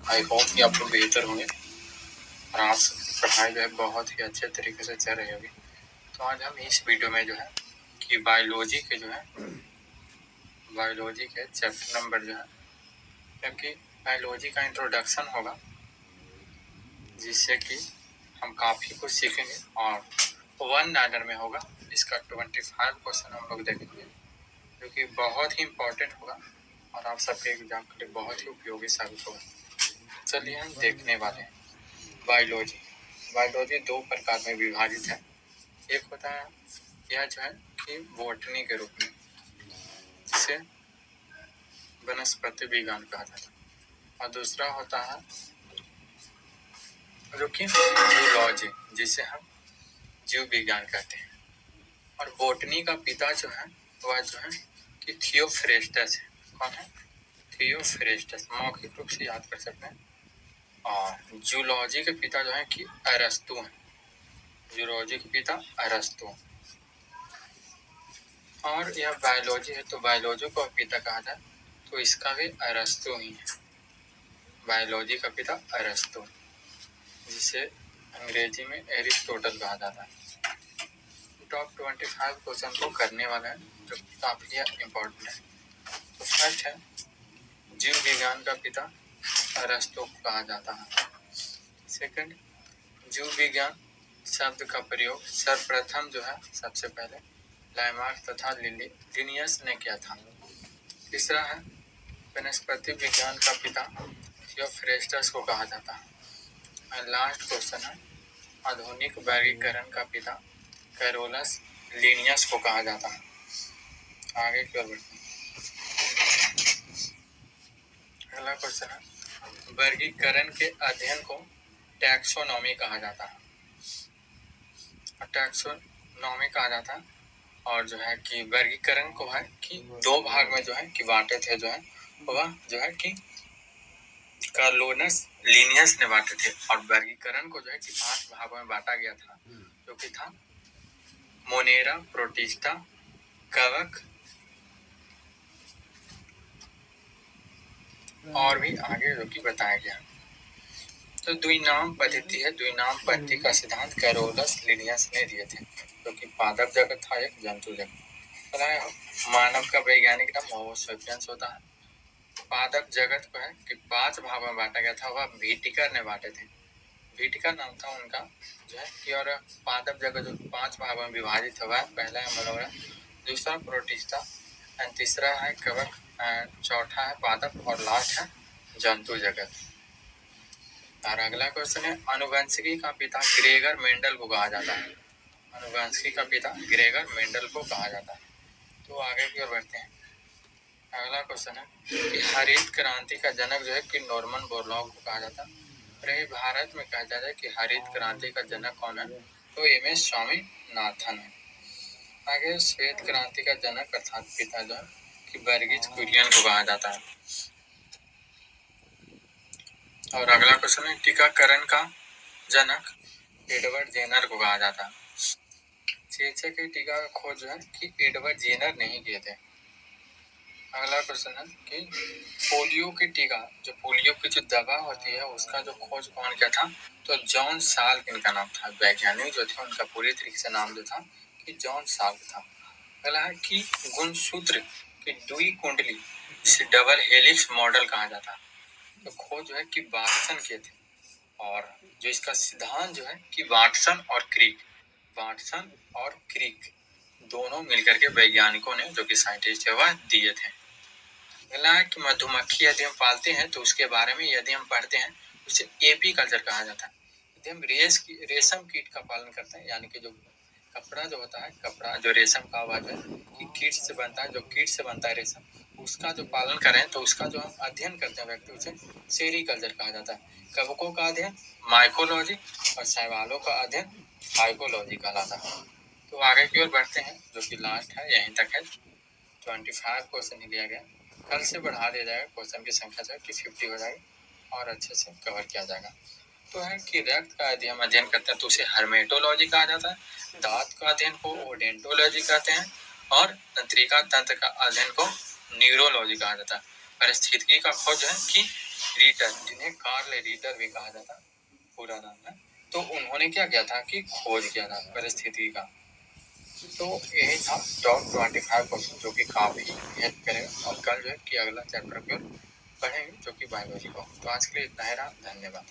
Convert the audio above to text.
I hope कि आप लोग बेहतर होंगे और आप पढ़ाई जो है बहुत ही अच्छे तरीके से चल रही होगी। तो आज हम इस वीडियो में जो है कि बायोलॉजी के चैप्टर नंबर जो है, क्योंकि बायोलॉजी का इंट्रोडक्शन होगा जिससे कि हम काफ़ी कुछ सीखेंगे और 1 लाइनर में होगा। इसका 25 क्वेश्चन हम लोग देखेंगे जो कि बहुत ही इम्पोर्टेंट होगा और आप सबके एग्जाम के लिए बहुत ही उपयोगी साबित होगा। चलिए हम देखने वाले हैं बायोलॉजी 2 प्रकार में विभाजित है। एक होता है यह जो है कि बॉटनी के रूप में, जिसे वनस्पति विज्ञान कहा जाता है, और दूसरा होता है जो कि जूलॉजी, जिसे हम जीव विज्ञान कहते हैं। और बॉटनी का पिता जो है वह जो है कि थियोफ्रेस्टस है। कौन है? थियोफ्रेस्टस, मौखिक रूप से याद कर सकते हैं। और जूलॉजी के पिता जो है कि अरस्तु हैं। जूलॉजी के पिता अरस्तु। और यह बायोलॉजी है तो बायोलॉजी को पिता कहा जाए तो इसका भी अरस्तु ही है। बायोलॉजी का पिता अरस्तु, जिसे अंग्रेजी में एरिस्टोटल कहा जाता है। टॉप 25 क्वेश्चन को करने वाला है जो काफी इम्पोर्टेंट है। तो फर्स्ट है, जीव विज्ञान का पिता अरस्तु को कहा जाता है। सेकंड, जीव विज्ञान शब्द का प्रयोग सर्वप्रथम जो है सबसे पहले लामार्क तथा लिनियस ने किया था। तीसरा है, वनस्पति विज्ञान का पिता थियोफ्रेस्टस को कहा जाता है। और लास्ट क्वेश्चन है, आधुनिक वर्गीकरण का पिता कैरोलस लिनियस को कहा जाता है। आगे की ओर बढ़ते हैं। अगला क्वेश्चन है, वर्गीकरण के अध्ययन को टैक्सोनॉमी कहा जाता है। टैक्सोनॉमी कहा जाता है और जो है कि वर्गीकरण को है कि 2 भाग में जो है कि बांटे थे, जो है वह जो है कि कार्लोनस लिनियस ने बांटे थे। और वर्गीकरण को जो है कि 5 भागों में बांटा गया था, जो कि था मोनेरा, प्रोटिस्टा, कवक और भी आगे जो कि बताया गया। तो द्विनाम पद्धति है। द्विनाम पद्धति का सिद्धांत कैरोलस लिनियस ने दिए थे, जो कि पादप जगत था, एक जंतु जगत। पता है मानव का वैज्ञानिक नाम होमो सेपियंस होता है। पादप जगत को है कि 5 भागों में बांटा गया था, वह व्हिटेकर ने बांटे थे। व्हिटेकर नाम था उनका जो है कि, और पादप जगत जो 5 भागों में विभाजित हुआ है। पहला है मनोरा, दूसरा प्रोटिस्टा, तीसरा है कवक, चौथा है पादप और लास्ट है जंतु जगत। और अगला क्वेश्चन है, अनुवंशिकी का पिता ग्रेगर मेंडल को कहा जाता है। अनुवंशिकी का पिता ग्रेगर मेंडल को कहा जाता है। तो आगे की ओर बढ़ते हैं। अगला क्वेश्चन है कि हरित क्रांति का जनक जो है कि नॉर्मन बोरलॉग को कहा जाता है। और भारत में कहा जाता है कि हरित क्रांति का जनक कौन है? तो एम.एस. स्वामीनाथन है। आगे श्वेत क्रांति का जनक अर्थात पिता जो है कि वर्गीज कुरियन को कहा जाता है। और अगला क्वेश्चन है, टीकाकरण का जनक एडवर्ड जेनर को कहा जाता है। चेचक के टीका का खोज जो है कि एडवर्ड जेनर नहीं किए थे। अगला क्वेश्चन है कि पोलियो के टीका, जो पोलियो की जो दवा होती है उसका जो खोज कौन किया था? तो जॉन साल्क इनका नाम था। वैज्ञानिक जो थे उनका पूरी तरीके से नाम जो था कि जॉन साल्क था। अगला है कि गुणसूत्र की द्विकुंडली, जिसे डबल हेलिक्स मॉडल कहा जाता है, तो खोज जो है कि वाटसन किए थे। और जो इसका सिद्धांत जो है कि वाटसन और क्रिक दोनों मिलकर के वैज्ञानिकों ने, जो कि साइंटिस्ट है, वह दिए थे। अगला है कि मधुमक्खी यदि हम पालते हैं तो उसके बारे में यदि हम पढ़ते हैं उसे एपी कल्चर कहा जाता है। यदि हम रेशम कीट का पालन करते हैं, यानी कि जो कपड़ा जो होता है, कपड़ा जो रेशम का आवाज है कि कीट से बनता है, जो कीट से बनता है रेशम, उसका जो पालन करें तो उसका जो हम अध्ययन करते हैं व्यक्ति, उसे सेरीकल्चर कहा जाता है। कवकों का अध्ययन माइकोलॉजी और शैवालों का अध्ययन फाइकोलॉजी कहलाता है। तो आगे की ओर बढ़ते हैं, जो कि लास्ट है, यहीं तक है। 25 क्वेश्चन ही दिया गया, कल से बढ़ा दिया जाएगा क्वेश्चन की संख्या जो है कि 50 हो जाएगी और अच्छे से कवर किया जाएगा। तो है कि रक्त का यदि हम अध्ययन करते हैं तो उसे हर्मेटोलॉजी कहा जाता है। दांत का अध्ययन को ओडेंटोलॉजी कहते हैं और तंत्रिका तंत्र का अध्ययन को न्यूरोलॉजी कहा जाता है। परिस्थितिकी का खोज है कि रीटर, जिन्हें कार्ल रीटर भी कहा जाता, पूरा नाम है, तो उन्होंने क्या किया था कि खोज किया था परिस्थिति का। तो यही था टॉप 25 क्वेश्चन, जो कि काफी हेल्प करेगा। और कल जो है कि अगला चैप्टर को पढ़ेंगे, जो कि बायोलॉजी का। तो आज के लिए इतना ही रहा, धन्यवाद।